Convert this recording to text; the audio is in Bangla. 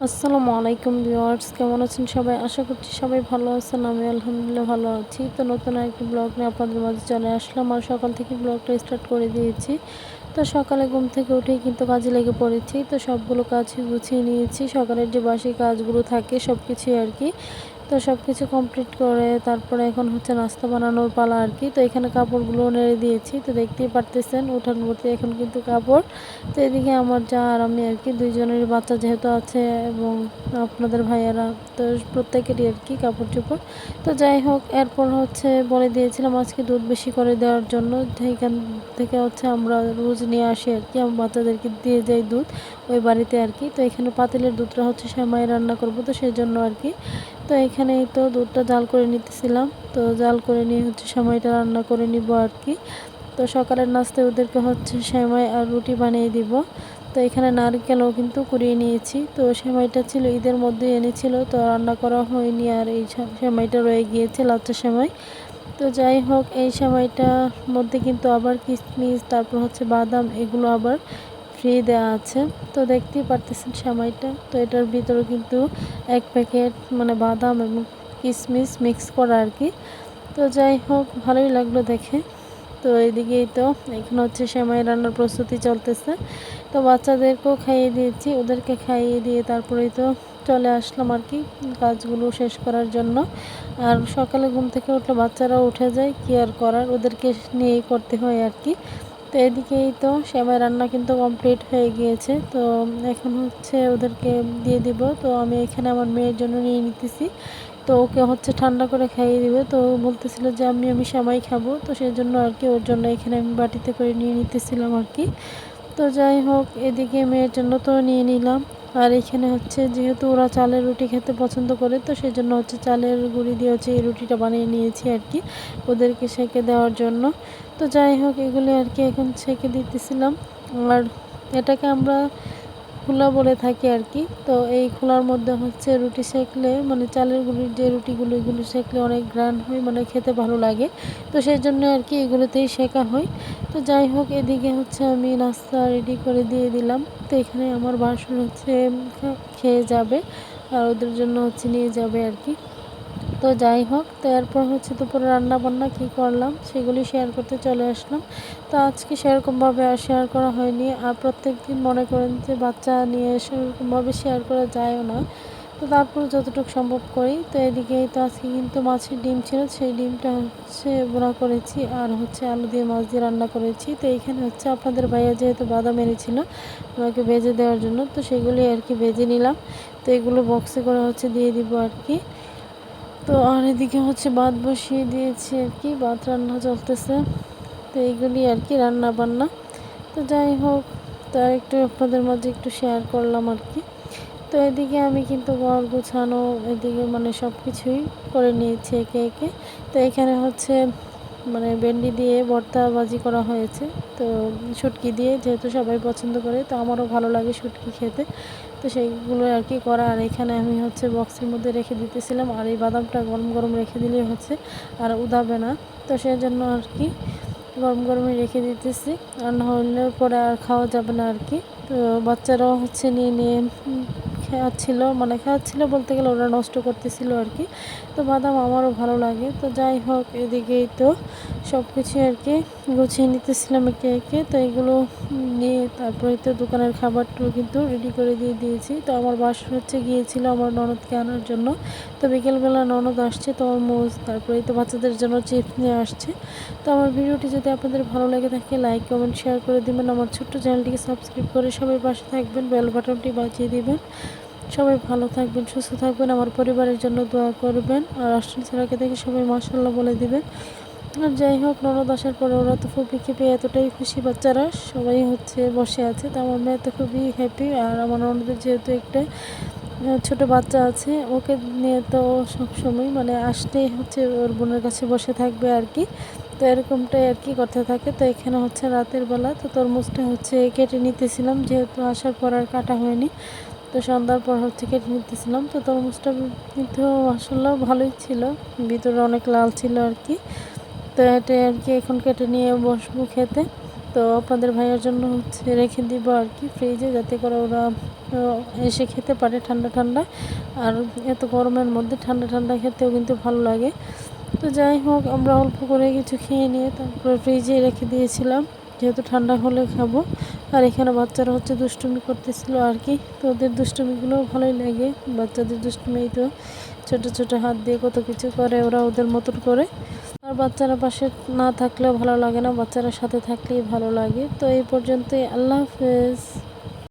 আসসালামু আলাইকুম ভিউয়ার্স, কেমন আছেন সবাই? আশা করছি সবাই ভালো আছেন। আমি আলহামদুলিল্লাহ ভালো আছি। তো নতুন আরেকটি ব্লগ নিয়ে আপনাদের মাঝে চলে আসলাম। আর সকাল থেকে ব্লগটা স্টার্ট করে দিয়েছি। তো সকালে ঘুম থেকে উঠেই কিন্তু কাজে লেগে পড়েছি। তো সবগুলো কাজ গুছিয়ে নিয়েছি। সকালের যে বাসি কাজগুলো থাকে সবকিছুই আরকি। তো সবকিছু কমপ্লিট করে তারপরে এখন হচ্ছে নাস্তা বানানোর পালা আরকি। তো এখানে কাপড়গুলো নেড়ে দিয়েছি। তো দেখতেই পারতেছেন উঠান ভর্তি এখন কিন্তু কাপড়। তো এদিকে আমার যা আর আমি আরকি ২ জনেরই বাচ্চা যেহেতু আছে এবং আপনাদের ভাইয়ারা, তো প্রত্যেকেরই আরকি কাপড়-চোপড়। তো যাই হোক, এরপর হচ্ছে বলে দিয়েছিলাম আজকে দুধ বেশি করে দেওয়ার জন্য। সেইখান থেকে হচ্ছে আমরা রোজ নিয়ে আসি আরকি। আমার বাচ্চাদেরকে দিয়ে যাই দুধ ওই বাড়িতে আরকি। তো এখানে পাতিলের দুধটা হচ্ছে সেমাই রান্না করব, তো সেজন্য আরকি। তো এখানে এই তো দুধটা জাল করে নিতেছিলাম। তো জাল করে নিয়ে হচ্ছে সেমাইটা রান্না করে নিব আরকি। তো সকালের নাস্তায় ওদেরকে হচ্ছে সেমাই আর রুটি বানিয়ে দিব। তো এখানে নারকেলও কিন্তু কুড়িয়ে নিয়েছি। তো সেমাইটা ছিল ঈদের মধ্যেই এনেছিল, তো রান্না করা হয়নি আর এই সেমাইটা রয়ে গিয়েছে, লাচ্ছা সেমাই। তো যাই হোক, এই সেমাইটার মধ্যে কিন্তু আবার কিশমিশ, তারপর হচ্ছে বাদাম, এগুলো আবার ফ্রি দেওয়া আছে। তো দেখতেই পারতেছেন সেমাইটা। তো এটার ভিতরে কিন্তু ১ প্যাকেট মানে বাদাম এবং কিশমিশ মিক্স করা আরকি। তো যাই হোক, ভালোই লাগলো দেখে। তো এদিকেই তো এখানে হচ্ছে সেমাই রান্নার প্রস্তুতি চলতেছে। তো বাচ্চাদেরকেও খাইয়ে দিয়েছি। ওদেরকে খাইয়ে দিয়ে তারপরেই তো চলে আসলাম আরকি কাজগুলো শেষ করার জন্য। আর সকালে ঘুম থেকে উঠলে বাচ্চারাও উঠে যায়, কি আর করার, ওদেরকে নিয়েই করতে হয় আরকি। তো এদিকেই তো সেমাই রান্না কিন্তু কমপ্লিট হয়ে গিয়েছে। তো এখন হচ্ছে ওদেরকে দিয়ে দিব। তো আমি এখানে আমার মেয়ের জন্য নিয়ে নিতেছি। তো ওকে হচ্ছে ঠান্ডা করে খাইয়ে দিবে। তো ও বলতেছিল যে আমি সেমাই খাবো। তো সেজন্য আরকি ওর জন্য এখানে আমি বাটিতে করে নিয়ে নিতেছিলাম আরকি। তো যাই হোক, এদিকে মেয়ের জন্য তো নিয়ে নিলাম। আর এখানে হচ্ছে যেহেতু ওরা চালের রুটি খেতে পছন্দ করে, তো সেজন্য হচ্ছে চালের গুঁড়ি দিয়ে হচ্ছে এই রুটিটা বানিয়ে নিয়েছি আরকি ওদেরকে সেঁকে দেওয়ার জন্য। তো যাই হোক, এগুলি আরকি এখন সেঁকে দিতেছিলাম। আর এটাকে আমরা খোলা বলে থাকি আরকি। তো এই খোলার মধ্যে হচ্ছে রুটি সেঁকলে মানে চালের গুঁড়ির যে রুটিগুলো, এগুলো সেঁকলে অনেক ঘ্রাণ হয়, মানে খেতে ভালো লাগে। তো সেজন্য আরকি এগুলোতেই সেঁকা হয়। তো যাই হোক, এদিকে হচ্ছে আমি নাস্তা রেডি করে দিয়ে দিলাম। তো এখানে আমার বাসর হচ্ছে খেয়ে যাবে আর ওদের জন্য হচ্ছে নিয়ে যাবে আরকি। তো যাই হোক, তো এরপর হচ্ছে দুপুরে রান্নাবান্না কী করলাম সেগুলি শেয়ার করতে চলে আসলাম। তো আজকে সেরকমভাবে আর শেয়ার করা হয়নি। আর প্রত্যেকদিন মনে করেন যে বাচ্চা নিয়ে সেরকমভাবে শেয়ার করা যায়ও না। তো তারপর যতটুকু সম্ভব করি। তো এদিকেই তো আজকে কিন্তু মাছের ডিম ছিল, সেই ডিমটা হচ্ছে ভুনা করেছি আর হচ্ছে আলু দিয়ে মাছ দিয়ে রান্না করেছি। তো এইখানে হচ্ছে আপনাদের ভাইয়া যেহেতু বাদাম এনেছিল আমাকে ভেজে দেওয়ার জন্য, তো সেগুলি আরকি ভেজে নিলাম। তো এগুলো বক্সে করে হচ্ছে দিয়ে দিব আরকি। তো আর এদিকে হচ্ছে ভাত বসিয়ে দিয়েছি আরকি, ভাত রান্না চলতেছে। তো এইগুলি আরকি রান্না বান্না। তো যাই হোক, তো একটু আপনাদের মাঝে একটু শেয়ার করলাম আরকি। তো এদিকে আমি কিন্তু ঘর গোছানো, এদিকে মানে সব কিছুই করে নিয়েছি একে একে। তো এখানে হচ্ছে মানে ভেন্ডি দিয়ে ভর্তা ভাজি করা হয়েছে। তো শুটকি দিয়ে, যেহেতু সবাই পছন্দ করে, তো আমারও ভালো লাগে শুটকি খেতে। তো সেইগুলো আরকি করা। আর এখানে আমি হচ্ছে বক্সের মধ্যে রেখে দিতেছিলাম। আর এই বাদামটা গরম গরম রেখে দিলেই হচ্ছে আর উদাবে না। তো সেজন্য আরকি গরম গরমই রেখে দিতেছি। আর না হলে পরে আর খাওয়া যাবে না আরকি। তো বাচ্চারাও হচ্ছে নিয়ে নিয়ে খাওয়াচ্ছিল বলতে গেলে ওরা নষ্ট করতেছিল আরকি। তো বাদাম আমারও ভালো লাগে। তো যাই হোক, এদিকেই তো সব কিছুই আরকি গুছিয়ে নিতেছিলাম একে একে। তো এগুলো নিয়ে তারপরে তো দোকানের খাবারটাও কিন্তু রেডি করে দিয়ে দিয়েছি। তো আমার বাসর হচ্ছে গিয়েছিল আমার ননদকে আনার জন্য। তো বিকেলবেলা ননদ আসছে, তরমুজ, তারপরে তো বাচ্চাদের জন্য চিপস নিয়ে আসছে। তো আমার ভিডিওটি যদি আপনাদের ভালো লেগে থাকে, লাইক কমেন্ট শেয়ার করে দিবেন। আমার ছোট্ট চ্যানেলটিকে সাবস্ক্রাইব করে সবাই পাশে থাকবেন, বেল বাটনটি বাজিয়ে দিবেন। সবাই ভালো থাকবেন, সুস্থ থাকবেন, আমার পরিবারের জন্য দোয়া করবেন। আর আসল ছাড়াকে দেখে সবাই মাশাআল্লাহ বলে দিবেন। আর যাই হোক, ননদ আসার পরে ওরা তো ফুপিকে পেয়ে এতটাই খুশি, বাচ্চারা সবাই হচ্ছে বসে আছে। তো আমার মেয়ে তো খুবই হ্যাপি। আর আমার ননদের যেহেতু একটা ছোট বাচ্চা আছে, ওকে নিয়ে তো সবসময় মানে আসলেই হচ্ছে ওর বোনের কাছে বসে থাকবে আর কি। তো এরকমটাই আর কি করতে থাকে। তো এখানে হচ্ছে রাতের বেলা তো তরমুজটা হচ্ছে কেটে নিতেছিলাম, যেহেতু আসার পর আর কাটা হয়নি। তো সন্ধ্যার পর হচ্ছে কেটে নিতেছিলাম। তো তরমুজটা কিন্তু মাশাআল্লাহ ভালোই ছিল, ভিতরে অনেক লাল ছিল আর কি। তো এটা আর কি এখন কেটে নিয়ে বসবো খেতে। তো আপনাদের ভাইয়ের জন্য হচ্ছে রেখে দিব আর কি ফ্রিজে, যাতে করে ওরা এসে খেতে পারে ঠান্ডা ঠান্ডা। আর এত গরমের মধ্যে ঠান্ডা ঠান্ডা খেতেও কিন্তু ভালো লাগে। তো যাই হোক, আমরা অল্প করে কিছু খেয়ে নিয়ে তারপরে ফ্রিজে রেখে দিয়েছিলাম, যেহেতু ঠান্ডা হলে খাবো। আর এখানে বাচ্চারা হচ্ছে দুষ্টুমি করতেছিল আর কি। তো ওদের দুষ্টুমিগুলো ভালোই লাগে, বাচ্চাদের দুষ্টুমি তো ছোট ছোট হাত দিয়ে কত কিছু করে ওরা ওদের মতন করে। আর বাচ্চারা পাশে না থাকলেও ভালো লাগে না, বাচ্চারা সাথে থাকলেই ভালো লাগে। তো এই পর্যন্তই, আল্লাহ হাফেজ।